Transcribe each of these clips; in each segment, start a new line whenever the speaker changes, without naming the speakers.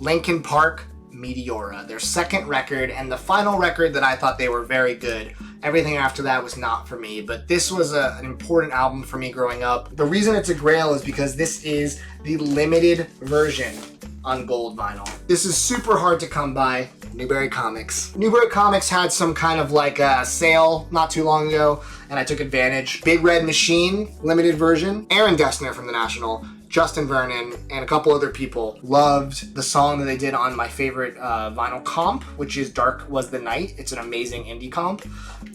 Linkin Park, Meteora, their second record, and the final record that I thought they were very good. Everything after that was not for me, but this was an important album for me growing up. The reason it's a Grail is because this is the limited version on gold vinyl. This is super hard to come by. Newbury Comics. Newbury Comics had some kind of like a sale not too long ago, and I took advantage. Big Red Machine, limited version. Aaron Dessner from The National, Justin Vernon, and a couple other people loved the song that they did on my favorite vinyl comp, which is Dark Was the Night. It's an amazing indie comp.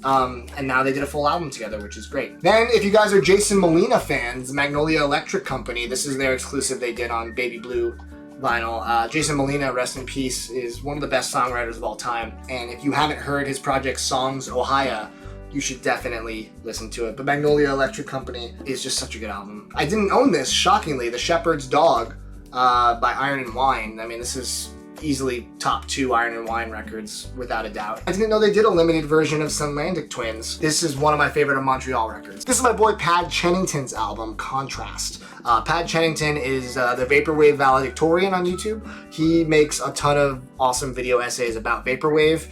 And now they did a full album together, which is great. Then, if you guys are Jason Molina fans, Magnolia Electric Company, this is their exclusive they did on Baby Blue vinyl. Jason Molina, rest in peace, is one of the best songwriters of all time. And if you haven't heard his project Songs Ohio, you should definitely listen to it. But Magnolia Electric Company is just such a good album. I didn't own this, shockingly, The Shepherd's Dog by Iron and Wine. I mean, this is easily top 2 Iron and Wine records, without a doubt. I didn't know they did a limited version of Sunlandic Twins. This is one of my favorite of Montreal records. This is my boy Pad Chennington's album, Contrast. Pad Chennington is the Vaporwave valedictorian on YouTube. He makes a ton of awesome video essays about Vaporwave.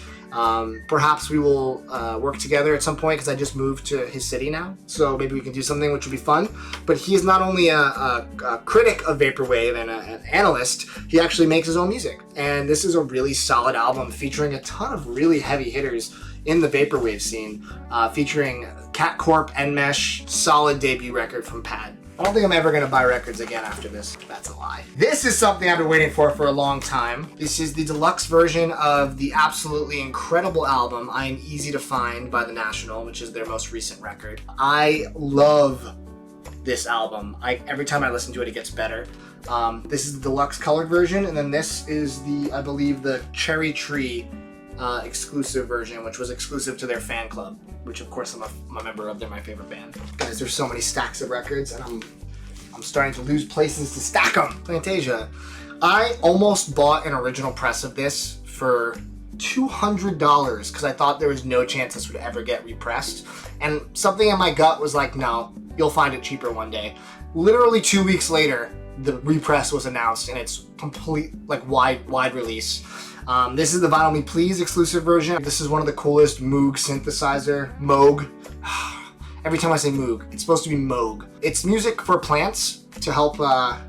Perhaps we will work together at some point, because I just moved to his city now, so maybe we can do something which would be fun. But he is not only a critic of Vaporwave and an analyst, he actually makes his own music. And this is a really solid album featuring a ton of really heavy hitters in the Vaporwave scene, featuring Cat Corp, Enmesh, solid debut record from Pad. I don't think I'm ever gonna buy records again after this. That's a lie. This is something I've been waiting for a long time. This is the deluxe version of the absolutely incredible album, I Am Easy to Find by The National, which is their most recent record. I love this album. Every time I listen to it, it gets better. This is the deluxe colored version, and then this is I believe the Cherry Tree exclusive version, which was exclusive to their fan club, which of course I'm a member of. They're my favorite band. Guys, there's so many stacks of records, and I'm starting to lose places to stack them. Fantasia. I almost bought an original press of this for $200 because I thought there was no chance this would ever get repressed, and something in my gut was like, no, you'll find it cheaper one day. Literally 2 weeks later, the repress was announced, and it's complete, like, wide release. This is the Vinyl Me Please exclusive version. This is one of the coolest Moog synthesizer. Moog. Every time I say Moog, it's supposed to be Moog. It's music for plants to help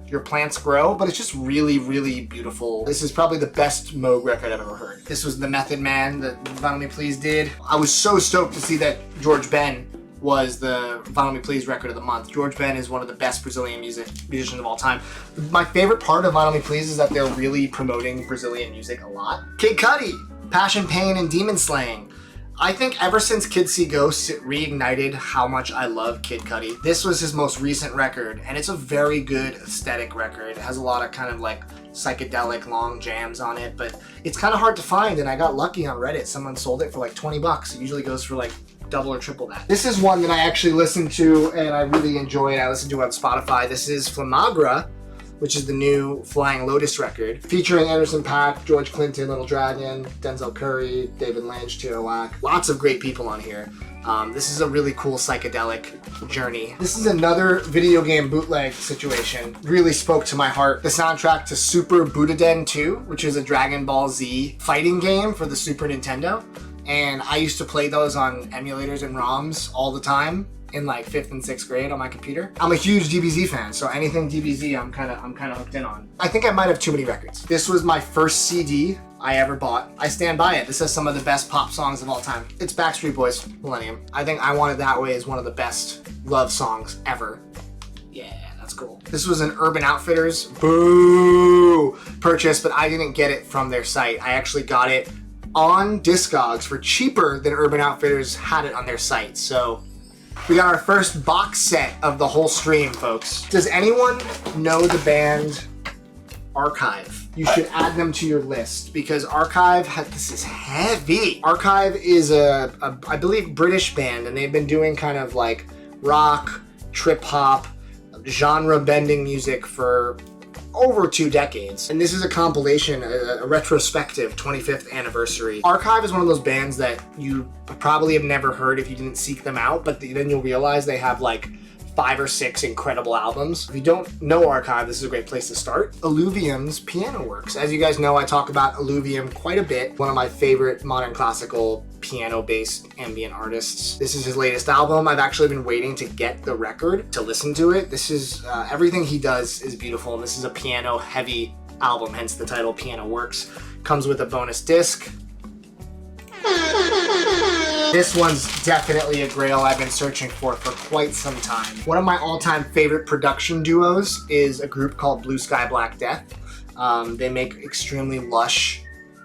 your plants grow, but it's just really, really beautiful. This is probably the best Moog record I've ever heard. This was the Method Man that Vinyl Me Please did. I was so stoked to see that George Ben was the Vinyl Me Please record of the month. George Ben is one of the best Brazilian musicians of all time. My favorite part of Vinyl Me Please is that they're really promoting Brazilian music a lot. Kid Cudi, Passion, Pain, and Demon Slaying. I think ever since Kids See Ghosts, it reignited how much I love Kid Cudi. This was his most recent record, and it's a very good aesthetic record. It has a lot of kind of like psychedelic long jams on it, but it's kind of hard to find, and I got lucky on Reddit. Someone sold it for like 20 bucks. It usually goes for like double or triple that. This is one that I actually listened to and I really enjoyed. I listened to it on Spotify. This is Flamagra, which is the new Flying Lotus record, featuring Anderson .Paak, George Clinton, Little Dragon, Denzel Curry, David Lynch, Tierra Whack. Lots of great people on here. This is a really cool psychedelic journey. This is another video game bootleg situation. Really spoke to my heart. The soundtrack to Super Butoden 2, which is a Dragon Ball Z fighting game for the Super Nintendo. And I used to play those on emulators and ROMs all the time in like 5th and 6th grade on my computer. I'm a huge DBZ fan, so anything DBZ I'm kind of hooked in on. I think I might have too many records. This was my first CD I ever bought. I stand by it. This has some of the best pop songs of all time. It's Backstreet Boys, Millennium. I think I Want It That Way is one of the best love songs ever. Yeah, that's cool. This was an Urban Outfitters, boo, purchase, but I didn't get it from their site. I actually got it on Discogs for cheaper than Urban Outfitters had it on their site. So we got our first box set of the whole stream, folks. Does anyone know the band Archive? You should add them to your list because Archive, this is heavy. Archive is I believe, British band, and they've been doing kind of like rock, trip hop, genre bending music for over 2 decades. And this is a compilation, a retrospective 25th anniversary. Archive is one of those bands that you probably have never heard if you didn't seek them out, but then you'll realize they have like 5 or 6 incredible albums. If you don't know Archive, this is a great place to start. Illuvium's piano works. As you guys know, I talk about Illuvium quite a bit. One of my favorite modern classical piano-based ambient artists. This is his latest album. I've actually been waiting to get the record to listen to it. This is, everything he does is beautiful, and this is a piano-heavy album, hence the title Piano Works. Comes with a bonus disc. This one's definitely a grail I've been searching for quite some time. One of my all-time favorite production duos is a group called Blue Sky Black Death. They make extremely lush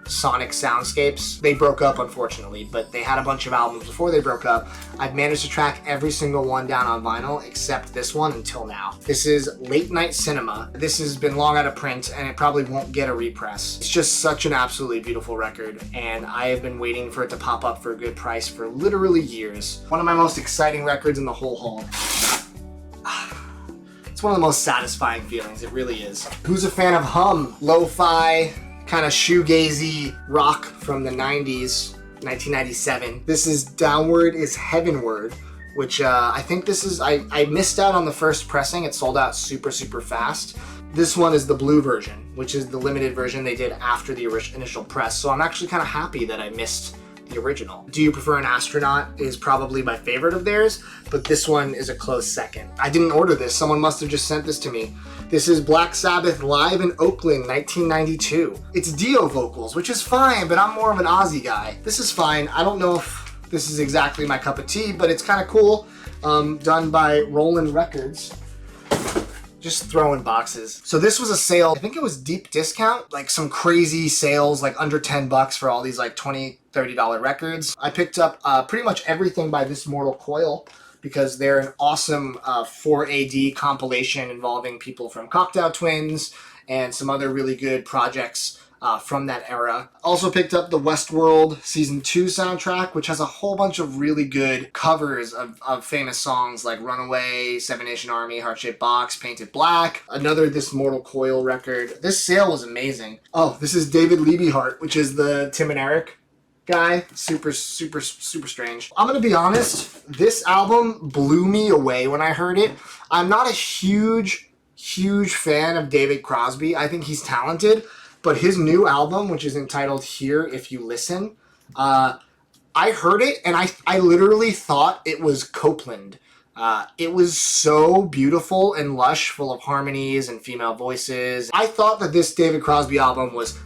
sonic soundscapes. They broke up, unfortunately, but they had a bunch of albums before they broke up. I've managed to track every single one down on vinyl except this one until now. This is Late Night Cinema. This has been long out of print and it probably won't get a repress. It's just such an absolutely beautiful record, and I have been waiting for it to pop up for a good price for literally years. One of my most exciting records in the whole haul. It's one of the most satisfying feelings, it really is. Who's a fan of Hum? Lo-fi, kind of shoegazy rock from the 90s, 1997. This is Downward is Heavenward, which I think this is, I missed out on the first pressing. It sold out super fast. This one is the blue version, which is the limited version they did after the initial press. So I'm actually kind of happy that I missed the original. Do You Prefer an Astronaut is probably my favorite of theirs, but this one is a close second. I didn't order this. Someone must have just sent this to me. This is Black Sabbath live in Oakland, 1992. It's Dio vocals, which is fine, but I'm more of an Ozzy guy. This is fine. I don't know if this is exactly my cup of tea, but it's kind of cool. Done by Roland Records. Just throwing boxes. So this was a sale, I think it was deep discount, like some crazy sales, like under 10 bucks for all these like $20, $30 records. I picked up pretty much everything by This Mortal Coil because they're an awesome 4AD compilation involving people from Cocktail Twins and some other really good projects from that era. Also picked up the Westworld Season 2 soundtrack, which has a whole bunch of really good covers of famous songs like Runaway, Seven Nation Army, Heart Shaped Box, Painted Black, another This Mortal Coil record. This sale was amazing. Oh, this is David Liebehart, which is the Tim and Eric guy. Super strange. I'm gonna be honest, this album blew me away when I heard it. I'm not a huge fan of David Crosby. I think he's talented, but his new album, which is entitled Here If You Listen, I heard it and I literally thought it was Copeland. It was so beautiful and lush, full of harmonies and female voices. I thought that this David Crosby album was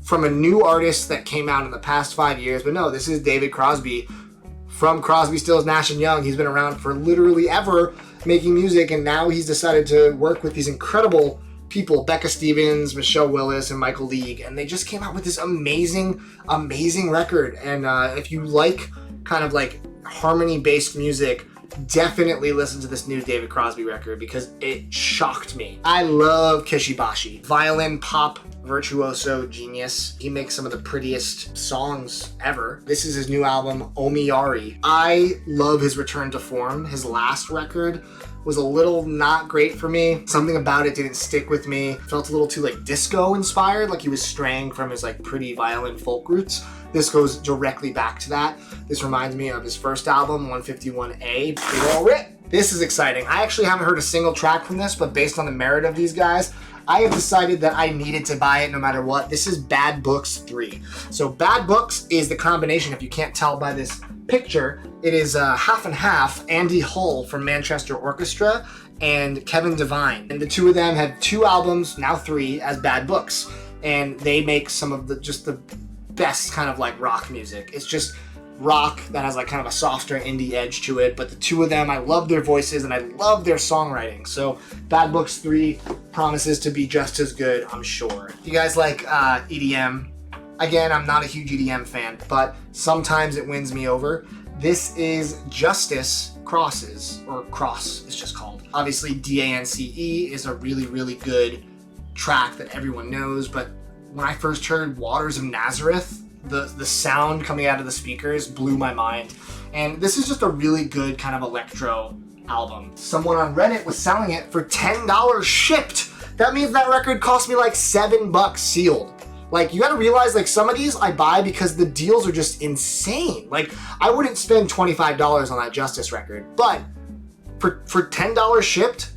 from a new artist that came out in the past 5 years, but no, this is David Crosby from Crosby, Stills, Nash & Young. He's been around for literally ever making music, and now he's decided to work with these incredible people, Becca Stevens, Michelle Willis, and Michael League, and they just came out with this amazing record. And if you like kind of like harmony-based music, definitely listen to this new David Crosby record because it shocked me. I love Kishibashi. Violin pop virtuoso genius. He makes some of the prettiest songs ever. This is his new album, Omiyari. I love his return to form. His last record was a little not great for me. Something about it didn't stick with me. Felt a little too like disco inspired, like he was straying from his like pretty violin folk roots. This goes directly back to that. This reminds me of his first album, 151A, Pure Rip. This is exciting. I actually haven't heard a single track from this, but based on the merit of these guys, I have decided that I needed to buy it no matter what. This is Bad Books 3. So Bad Books is the combination, if you can't tell by this picture, it is half and half Andy Hull from Manchester Orchestra and Kevin Devine. And the two of them have 2 albums, now 3, as Bad Books. And they make some of the best kind of like rock music. It's just rock that has like kind of a softer indie edge to it, but the two of them, I love their voices and I love their songwriting. So Bad Books 3 promises to be just as good, I'm sure. If you guys like EDM, again, I'm not a huge EDM fan, but sometimes it wins me over. This is Justice Crosses, or Cross it's just called. Obviously Dance is a really good track that everyone knows, but when I first heard Waters of Nazareth, the sound coming out of the speakers blew my mind. And this is just a really good kind of electro album. Someone on Reddit was selling it for $10 shipped. That means that record cost me like $7 sealed. Like, you gotta realize, like, some of these I buy because the deals are just insane. Like, I wouldn't spend $25 on that Justice record, but For $10 shipped,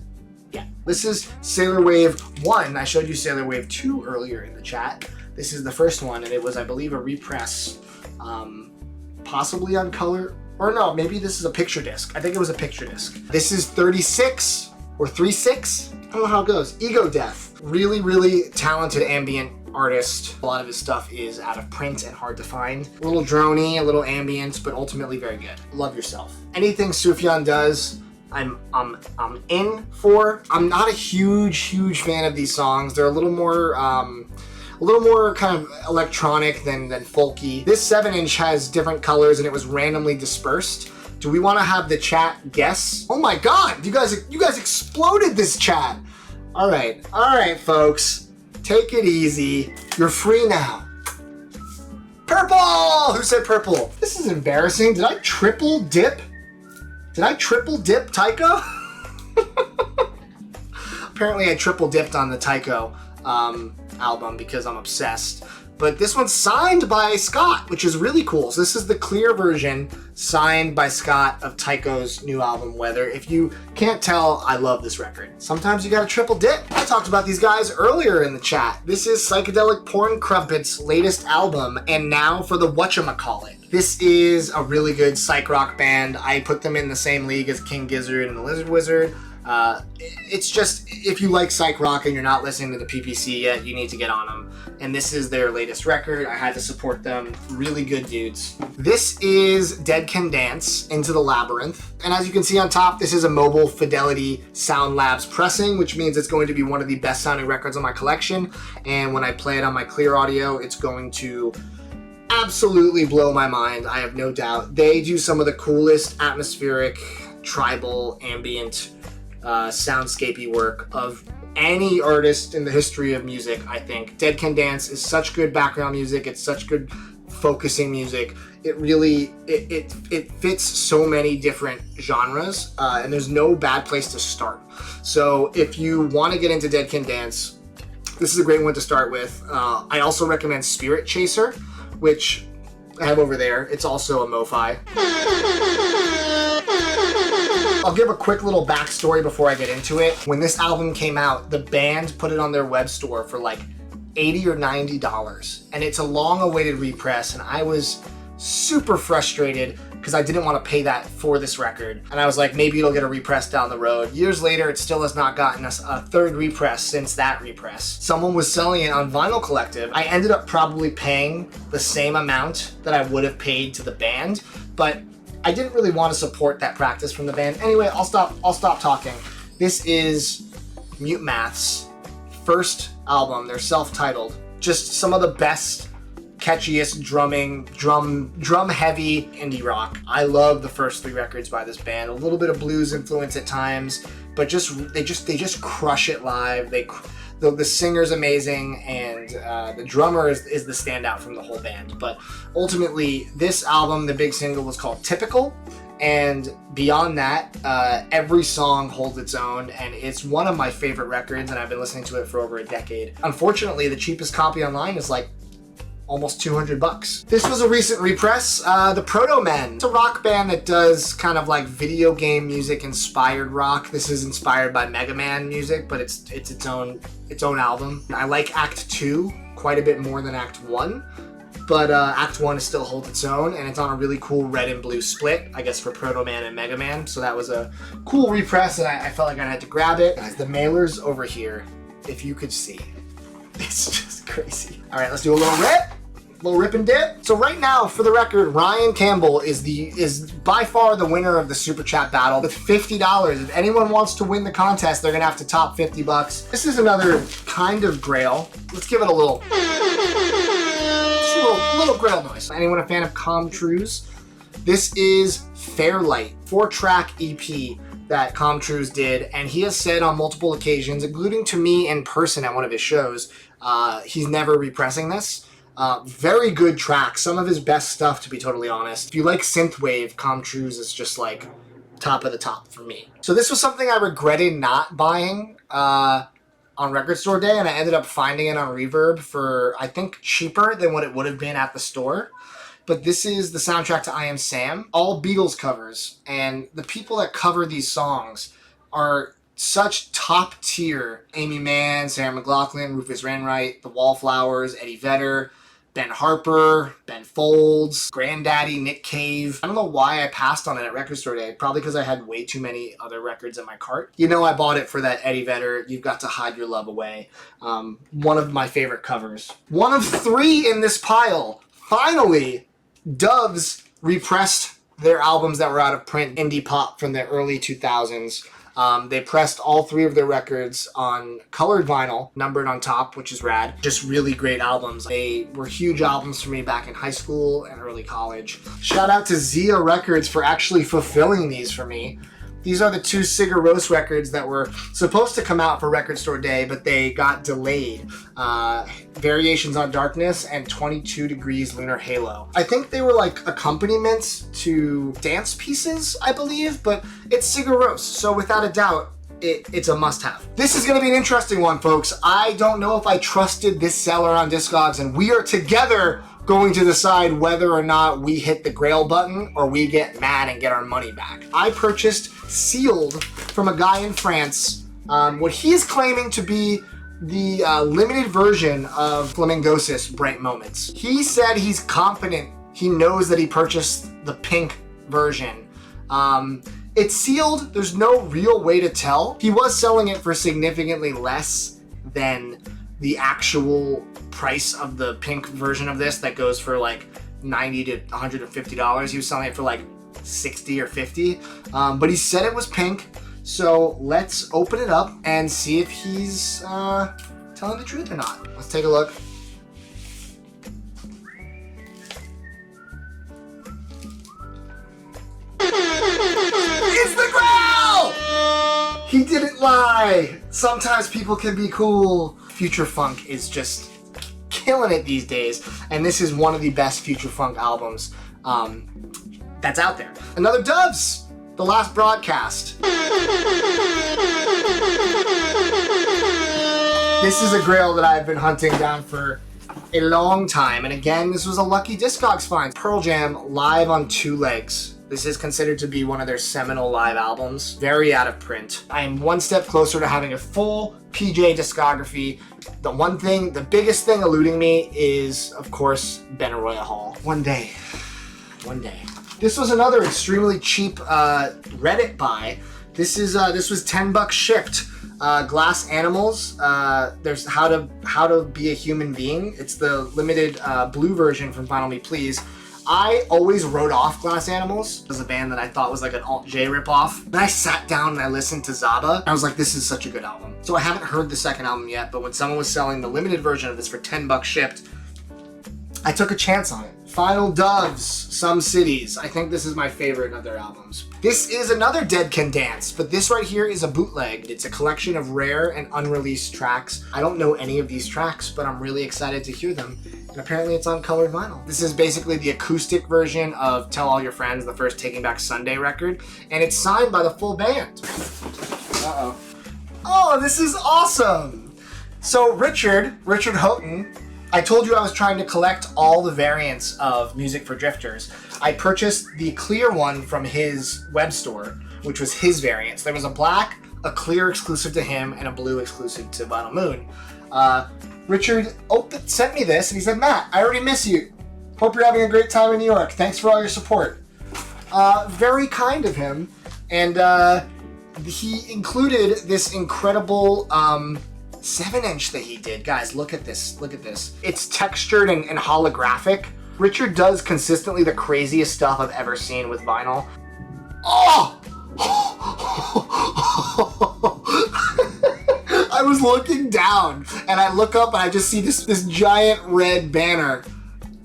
yeah. This is Sailor Wave 1. I showed you Sailor Wave 2 earlier in the chat. This is the first one, and it was, I believe, a repress, possibly on color, or no, maybe this is a picture disc. I think it was a picture disc. This is 36 or 36. I don't know how it goes. Ego Death. Really, really talented ambient artist. A lot of his stuff is out of print and hard to find. A little droney, a little ambient, but ultimately very good. Love yourself. Anything Sufjan does, I'm in for. I'm not a huge fan of these songs. They're a little more kind of electronic than folky. This 7-inch has different colors and it was randomly dispersed. Do we want to have the chat guess? Oh my god, you guys exploded this chat. All right, folks, take it easy. You're free now. Purple! Who said purple? This is embarrassing. Did I triple dip? Tycho? Apparently I triple dipped on the Tycho album because I'm obsessed. But this one's signed by Scott, which is really cool. So this is the clear version signed by Scott of Tycho's new album, Weather. If you can't tell, I love this record. Sometimes you gotta triple dip. I talked about these guys earlier in the chat. This is Psychedelic Porn Crumpet's latest album, and now for the whatchamacallit. This is a really good psych rock band. I put them in the same league as King Gizzard and the Lizard Wizard. It's just, if you like psych rock and you're not listening to the PPC yet, you need to get on them. And this is their latest record. I had to support them. Really good dudes. This is Dead Can Dance, Into the Labyrinth. And as you can see on top, this is a Mobile Fidelity Sound Labs pressing, which means it's going to be one of the best sounding records on my collection. And when I play it on my clear audio, it's going to absolutely blow my mind. I have no doubt. They do some of the coolest atmospheric, tribal, ambient, soundscapey work of any artist in the history of music, I think. Dead Can Dance is such good background music. It's such good focusing music. It really, it fits so many different genres, and there's no bad place to start. So if you want to get into Dead Can Dance, this is a great one to start with. I also recommend Spirit Chaser, which I have over there. It's also a MoFi. I'll give a quick little backstory before I get into it. When this album came out, the band put it on their web store for like $80 or $90. And it's a long-awaited repress, and I was super frustrated because I didn't want to pay that for this record. And I was like, maybe it'll get a repress down the road. Years later, it still has not gotten us a third repress since that repress. Someone was selling it on Vinyl Collective. I ended up probably paying the same amount that I would have paid to the band, but I didn't really want to support that practice from the band. Anyway, I'll stop talking. This is Mute Math's first album. They're self-titled. Just some of the best, catchiest drum heavy indie rock. I love the first 3 records by this band. A little bit of blues influence at times, but they just crush it live. The singer's amazing, and the drummer is the standout from the whole band. But ultimately, this album, the big single, was called Typical, and beyond that, every song holds its own, and it's one of my favorite records, and I've been listening to it for over a decade. Unfortunately, the cheapest copy online is like almost $200. This was a recent repress, the Proto Men. It's a rock band that does kind of like video game music inspired rock. This is inspired by Mega Man music, but it's its own album. I like Act 2 quite a bit more than Act 1, but Act 1 still holds its own, and it's on a really cool red and blue split, I guess, for Proto Man and Mega Man. So that was a cool repress, and I felt like I had to grab it. Guys, the mailer's over here, if you could see. It's just crazy. All right, let's do a little rip and dip. So right now, for the record, Ryan Campbell is by far the winner of the Super Chat battle with $50. If anyone wants to win the contest, they're gonna have to top $50. This is another kind of Grail. Let's give it a little Grail noise. Anyone a fan of Com Truise? This is Fairlight, 4-track EP that Com Truise did, and he has said on multiple occasions, including to me in person at one of his shows, he's never repressing this. Very good track, some of his best stuff, to be totally honest. If you like synthwave, Com Truise is just like top of the top for me. So this was something I regretted not buying on Record Store Day, and I ended up finding it on Reverb for, I think, cheaper than what it would have been at the store. but this is the soundtrack to I Am Sam. All Beatles covers, and the people that cover these songs are such top tier. Amy Mann, Sarah McLachlan, Rufus Wainwright, The Wallflowers, Eddie Vedder, Ben Harper, Ben Folds, Granddaddy, Nick Cave. I don't know why I passed on it at Record Store Day. Probably because I had way too many other records in my cart. You know, I bought it for that Eddie Vedder, You've Got to Hide Your Love Away. One of my favorite covers. One of 3 in this pile. Finally, Doves repressed their albums that were out of print, indie pop from the early 2000s. They pressed all 3 of their records on colored vinyl, numbered on top, which is rad. Just really great albums. They were huge albums for me back in high school and early college. Shout out to Zia Records for actually fulfilling these for me. These are the 2 Sigur Rós records that were supposed to come out for Record Store Day, but they got delayed. Variations on Darkness and 22 Degrees Lunar Halo. I think they were like accompaniments to dance pieces, I believe, but it's Sigur Rós, so without a doubt, it's a must-have. This is going to be an interesting one, folks. I don't know if I trusted this seller on Discogs, and we are together going to decide whether or not we hit the Grail button or we get mad and get our money back. I purchased sealed from a guy in France what he is claiming to be the limited version of Flamingosis Bright Moments. He said he's confident he knows that he purchased the pink version. It's sealed, there's no real way to tell. He was selling it for significantly less than the actual price of the pink version of this that goes for like $90 to $150. He was selling it for like 60 or 50, but he said it was pink. So let's open it up and see if he's telling the truth or not. Let's take a look. It's the Grail! He didn't lie. Sometimes people can be cool. Future Funk is just killing it these days, and this is one of the best Future Funk albums that's out there. Another Doves, The Last Broadcast. This is a Grail that I've been hunting down for a long time, and again, this was a lucky Discogs find. Pearl Jam live on 2 legs. This is considered to be one of their seminal live albums. Very out of print. I am one step closer to having a full PJ discography. The biggest thing eluding me is, of course, Benaroya Hall. One day. This was another extremely cheap Reddit buy. This was $10 shipped. Glass Animals. There's How to Be a Human Being. It's the limited blue version from Final Me Please. I always wrote off Glass Animals as a band that I thought was like an Alt-J ripoff. Then I sat down and I listened to Zaba. I was like, this is such a good album. So I haven't heard the second album yet, but when someone was selling the limited version of this for $10 shipped, I took a chance on it. Final Doves, Some Cities. I think this is my favorite of their albums. This is another Dead Can Dance, but this right here is a bootleg. It's a collection of rare and unreleased tracks. I don't know any of these tracks, but I'm really excited to hear them. And apparently it's on colored vinyl. This is basically the acoustic version of Tell All Your Friends, the first Taking Back Sunday record, and it's signed by the full band. Uh-oh. Oh, this is awesome! So Richard Houghton, I told you I was trying to collect all the variants of Music for Drifters. I purchased the clear one from his web store, which was his variants. There was a black, a clear exclusive to him, and a blue exclusive to Vinyl Moon. Richard sent me this, and he said, Matt, I already miss you. Hope you're having a great time in New York. Thanks for all your support. Very kind of him. And he included this incredible 7-inch that he did. Guys, look at this. It's textured and holographic. Richard does consistently the craziest stuff I've ever seen with vinyl. Oh! I was looking down and I look up and I just see this giant red banner,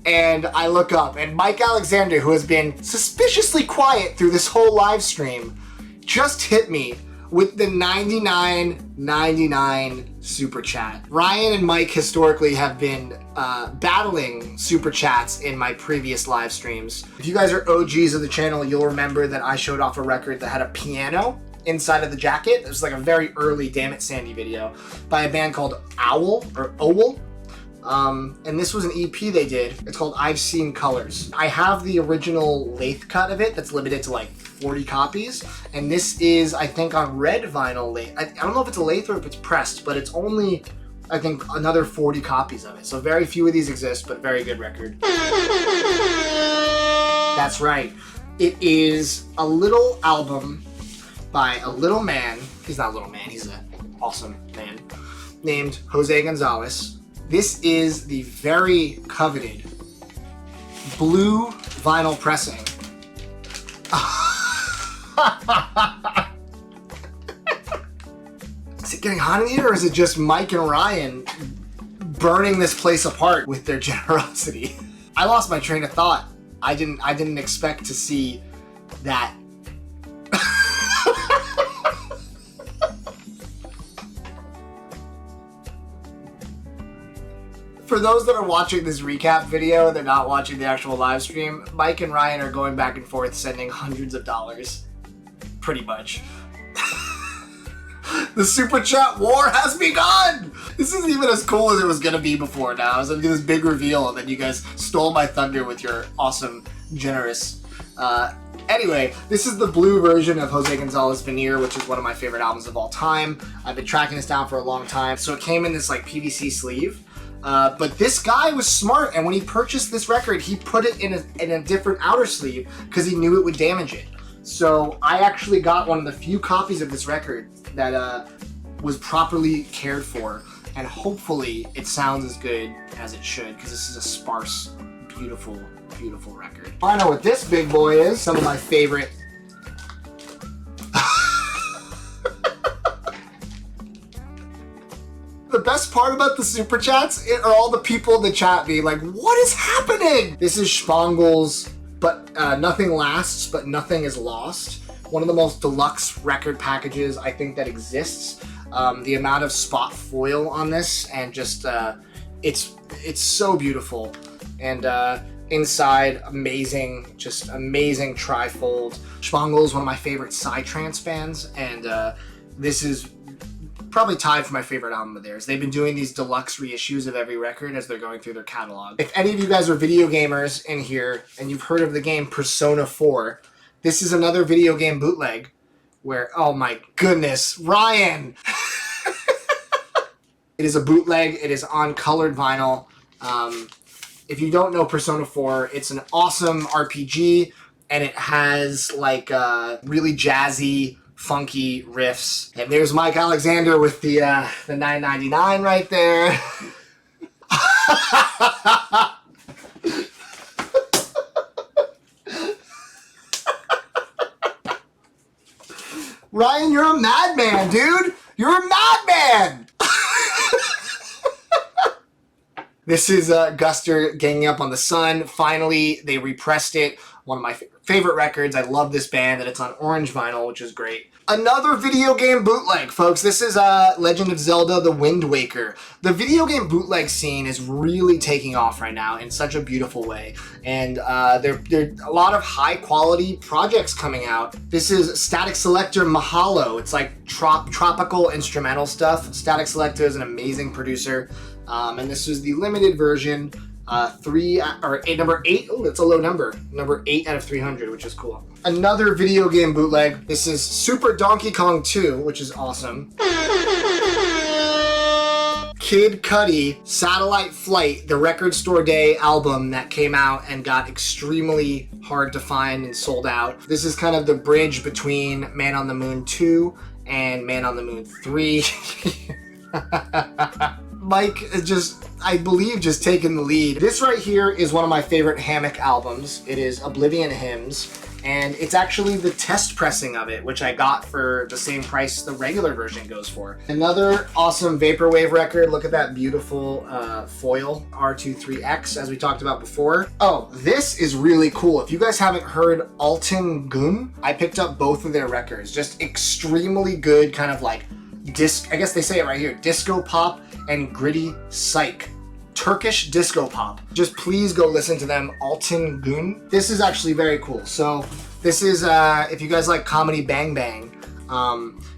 and I look up and Mike Alexander, who has been suspiciously quiet through this whole live stream, just hit me with the $99.99 super chat. Ryan and Mike historically have been battling super chats in my previous live streams. If you guys are OGs of the channel, you'll remember that I showed off a record that had a piano inside of the jacket. It was like a very early Damn It Sandy video by a band called Owl. And this was an EP they did. It's called I've Seen Colors. I have the original lathe cut of it that's limited to like 40 copies. And this is, I think, on red vinyl lathe. I don't know if it's a lathe or if it's pressed, but it's only, I think, another 40 copies of it. So very few of these exist, but very good record. That's right. It is a little album by a little man. He's not a little man, he's an awesome man, named Jose Gonzalez. This is the very coveted blue vinyl pressing. Is it getting hot in here, or is it just Mike and Ryan burning this place apart with their generosity? I lost my train of thought. I didn't expect to see that. For those that are watching this recap video and they're not watching the actual live stream, Mike and Ryan are going back and forth sending hundreds of dollars. Pretty much. The super chat war has begun! This isn't even as cool as it was gonna be before now. I was gonna do this big reveal and then you guys stole my thunder with your awesome, generous... Anyway, this is the blue version of Jose Gonzalez Veneer, which is one of my favorite albums of all time. I've been tracking this down for a long time. So it came in this like PVC sleeve. But this guy was smart, and when he purchased this record, he put it in a different outer sleeve because he knew it would damage it. So I actually got one of the few copies of this record that was properly cared for, and hopefully it sounds as good as it should, because this is a sparse, beautiful, beautiful record. I know what this big boy is. Some of my favorite. The best part about the super chats are all the people in the chat being like, what is happening? This is Spangle's But Nothing Lasts, But Nothing Is Lost. One of the most deluxe record packages I think that exists. The amount of spot foil on this, and just, it's so beautiful. And inside, amazing, just amazing trifold. Spangle's one of my favorite psytrance bands, and this is probably tied for my favorite album of theirs. They've been doing these deluxe reissues of every record as they're going through their catalog. If any of you guys are video gamers in here and you've heard of the game Persona 4, this is another video game bootleg where, oh my goodness, Ryan! It is a bootleg. It is on colored vinyl. If you don't know Persona 4, it's an awesome RPG, and it has like really jazzy, funky riffs. And there's Mike Alexander with the $9.99 right there. Ryan, you're a madman, dude. You're a madman. This is Guster ganging up on the sun. Finally, they repressed it. One of my favorite records. I love this band, and it's on orange vinyl, which is great. Another video game bootleg, folks. This is Legend of Zelda: The Wind Waker. The video game bootleg scene is really taking off right now in such a beautiful way, and there are a lot of high-quality projects coming out. This is Static Selector Mahalo. It's like tropical instrumental stuff. Static Selector is an amazing producer, and this is the limited version. Number 8. Oh, that's a low number. Number 8 out of 300, which is cool. Another video game bootleg. This is Super Donkey Kong 2, which is awesome. Kid Cudi, Satellite Flight, the Record Store Day album that came out and got extremely hard to find and sold out. This is kind of the bridge between Man on the Moon 2 and Man on the Moon 3. Mike just, I believe, just taking the lead. This right here is one of my favorite Hammock albums. It is Oblivion Hymns, and it's actually the test pressing of it, which I got for the same price the regular version goes for. Another awesome Vaporwave record. Look at that beautiful foil, R23X, as we talked about before. Oh, this is really cool. If you guys haven't heard Altin Gun, I picked up both of their records. Just extremely good, kind of like I guess they say it right here, disco pop and gritty psych. Turkish disco pop. Just please go listen to them, Altin Gun. This is actually very cool. So this is, if you guys like Comedy Bang Bang,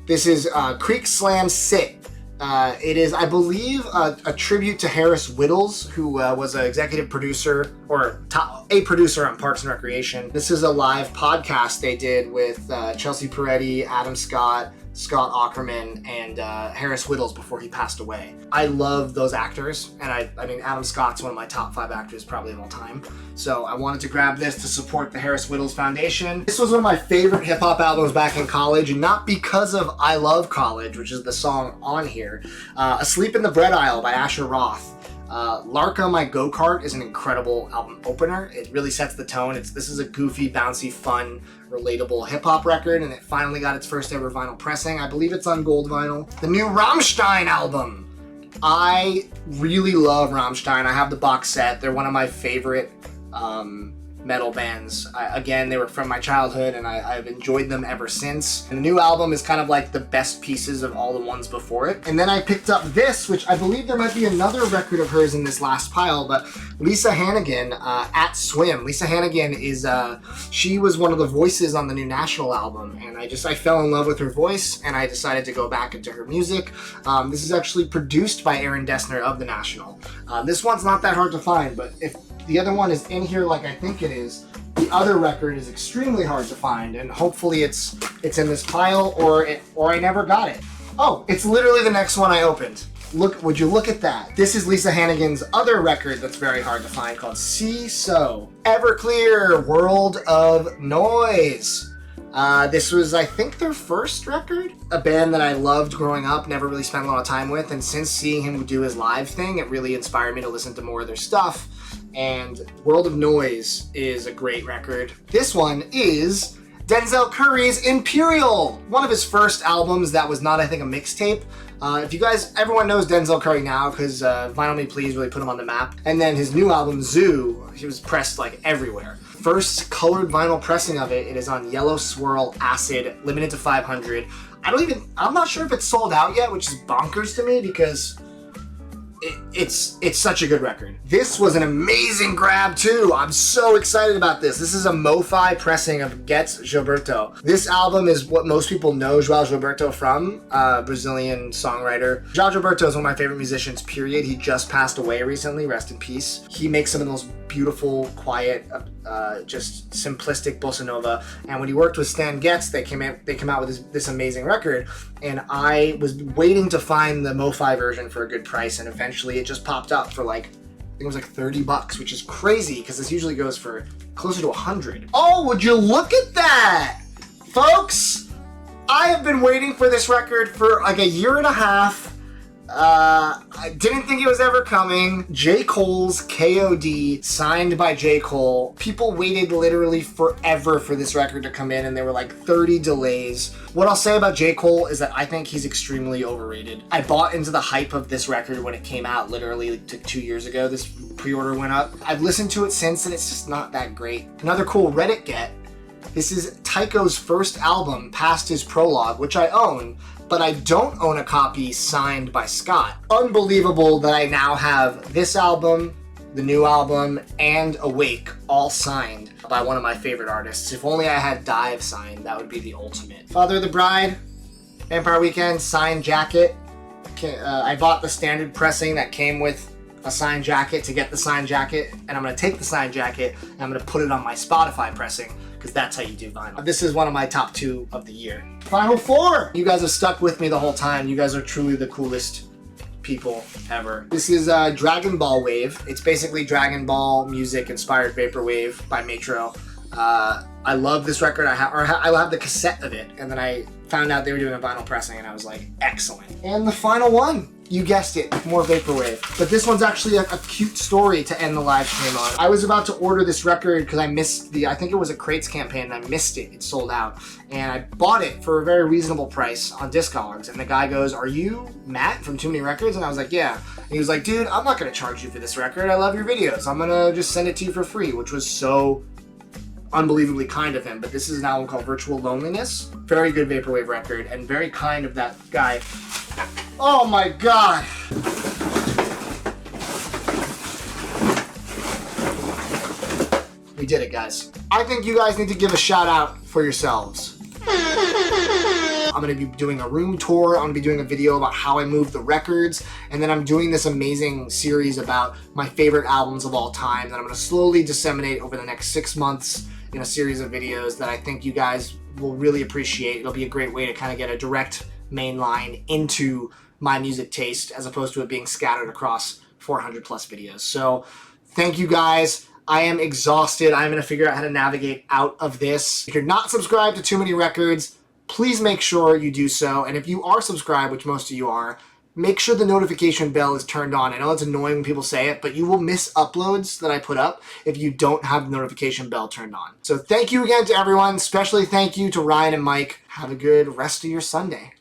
this is Creek Slam Sit. It is, I believe, a tribute to Harris Whittles, who was an executive producer, or a producer on Parks and Recreation. This is a live podcast they did with Chelsea Peretti, Adam Scott, Scott Aukerman, and Harris Whittles before he passed away. I love those actors, and I mean, Adam Scott's one of my top 5 actors probably of all time. So I wanted to grab this to support the Harris Whittles Foundation. This was one of my favorite hip-hop albums back in college, and not because of I Love College, which is the song on here. Asleep in the Bread Aisle by Asher Roth. Larka My Go-Kart is an incredible album opener. It really sets the tone. This is a goofy, bouncy, fun, relatable hip-hop record, and it finally got its first ever vinyl pressing. I believe it's on gold vinyl. The new Rammstein album. I really love Rammstein. I have the box set. They're one of my favorite metal bands. Again, they were from my childhood, and I've enjoyed them ever since. And the new album is kind of like the best pieces of all the ones before it. And then I picked up this, which I believe there might be another record of hers in this last pile, but Lisa Hannigan, At Swim. Lisa Hannigan is, she was one of the voices on the new National album, and I fell in love with her voice, and I decided to go back into her music. This is actually produced by Aaron Dessner of the National. This one's not that hard to find, but if the other one is in here like I think it is, the other record is extremely hard to find, and hopefully it's in this pile, or I never got it. Oh, it's literally the next one I opened. Look, would you look at that? This is Lisa Hannigan's other record that's very hard to find, called See So. Everclear, World of Noise. This was, I think, their first record. A band that I loved growing up, never really spent a lot of time with, and since seeing him do his live thing, it really inspired me to listen to more of their stuff. And World of Noise is a great record. This one is Denzel Curry's Imperial, one of his first albums that was not, I think, a mixtape. If you guys, everyone knows Denzel Curry now because Vinyl Me Please really put him on the map. And then his new album, Zoo, he was pressed like everywhere. First colored vinyl pressing of it. It is on Yellow Swirl Acid, limited to 500. I'm not sure if it's sold out yet, which is bonkers to me because it's such a good record. This was an amazing grab too. I'm so excited about this. This is a Mo-Fi pressing of Gets Gilberto. This album is what most people know João Gilberto from, Brazilian songwriter. João Gilberto is one of my favorite musicians, period. He just passed away recently, rest in peace. He makes some of the most beautiful, quiet, just simplistic bossa nova. And when he worked with Stan Getz, they came out with this amazing record. And I was waiting to find the Mo-Fi version for a good price, and eventually it just popped up for like, I think it was like $30, which is crazy because this usually goes for closer to 100. Oh, would you look at that, folks? I have been waiting for this record for like a year and a half. I didn't think it was ever coming. J. Cole's KOD, signed by J. Cole. People waited literally forever for this record to come in, and there were like 30 delays. What I'll say about J. Cole is that I think he's extremely overrated. I bought into the hype of this record when it came out, literally like 2 years ago. This pre-order went up. I've listened to it since, and it's just not that great. Another cool Reddit get. This is Tycho's first album past his prologue, which I own, but I don't own a copy signed by Scott. Unbelievable that I now have this album, the new album, and Awake all signed by one of my favorite artists. If only I had Dive signed, that would be the ultimate. Father of the Bride, Vampire Weekend, signed jacket. I bought the standard pressing that came with a signed jacket to get the signed jacket, and I'm gonna take the signed jacket and I'm gonna put it on my Spotify pressing, because that's how you do vinyl. This is one of my top 2 of the year. Final 4! You guys have stuck with me the whole time. You guys are truly the coolest people ever. This is Dragon Ball Wave. It's basically Dragon Ball music inspired Vaporwave by Metro. I love this record. I have the cassette of it, and then I found out they were doing a vinyl pressing, and I was like, excellent. And the final one. You guessed it, more Vaporwave. But this one's actually a cute story to end the live stream on. I was about to order this record because I missed I think it was a Crates campaign, and I missed it. It sold out. And I bought it for a very reasonable price on Discogs. And the guy goes, "Are you Matt from Too Many Records?" And I was like, "Yeah." And he was like, "Dude, I'm not gonna charge you for this record. I love your videos. I'm gonna just send it to you for free," which was so unbelievably kind of him. But this is an album called Virtual Loneliness. Very good Vaporwave record, and very kind of that guy. Oh my god! We did it, guys. I think you guys need to give a shout out for yourselves. I'm I'm going to be doing a room tour. I'm going to be doing a video about how I move the records. And then I'm doing this amazing series about my favorite albums of all time that I'm going to slowly disseminate over the next 6 months in a series of videos that I think you guys will really appreciate. It'll be a great way to kind of get a direct main line into my music taste as opposed to it being scattered across 400 plus videos. So thank you guys. I am exhausted. I'm going to figure out how to navigate out of this. If you're not subscribed to Too Many Records, please make sure you do so. And if you are subscribed, which most of you are, make sure the notification bell is turned on. I know it's annoying when people say it, but you will miss uploads that I put up if you don't have the notification bell turned on. So thank you again to everyone. Especially thank you to Ryan and Mike. Have a good rest of your Sunday.